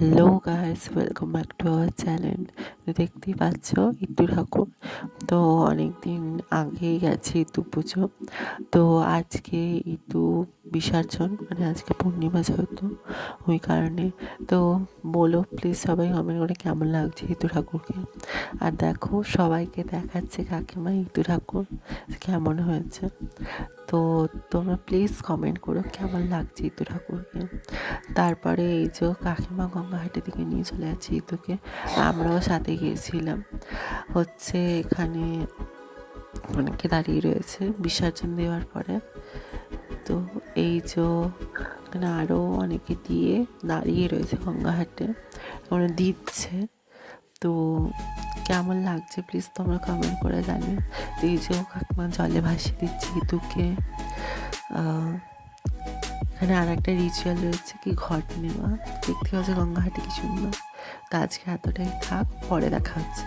Hello guys, welcome back to our channel. দেখতেই পাচ্ছ ইতু ঠাকুর। তো অনেক দিন আগেই গেছে ইতু পুজো। তো আজকে ইতু বিসর্জন, মানে আজকে পূর্ণিমা যেহেতু, ওই কারণে। তো বলো প্লিজ সবাই কমেন্ট করে কেমন লাগছে ইতু ঠাকুরকে। আর দেখো সবাইকে দেখাচ্ছে কাকিমা ইতু ঠাকুর কেমন হয়েছে। তো তোমরা প্লিজ কমেন্ট করো কেমন লাগছে ইতু ঠাকুরকে। তারপরে এই যে কাকিমা গঙ্গাহাটির দিকে নিয়ে চলে যাচ্ছে ইতুকে, আমরাও সাথে গিয়েছিলাম। হচ্ছে এখানে অনেকে দাঁড়িয়ে রয়েছে বিসর্জন দেওয়ার পরে। তো এই যে এখানে আরও অনেকে দিয়ে দাঁড়িয়ে রয়েছে গঙ্গাহাটে, ওরা দিচ্ছে। তো কেমন লাগছে প্লিজ তোমরা কমেন্ট করে জানিও। এই যে কাকিমা জলে ভাসিয়ে দিচ্ছে ইতুকে। এখানে আর একটা রিচুয়াল রয়েছে কি ঘট নেওয়া, দেখতে হচ্ছে গঙ্গাহাটি কি সুন্দর। তো আজকে এতটাই থাক, পরে দেখা হচ্ছে।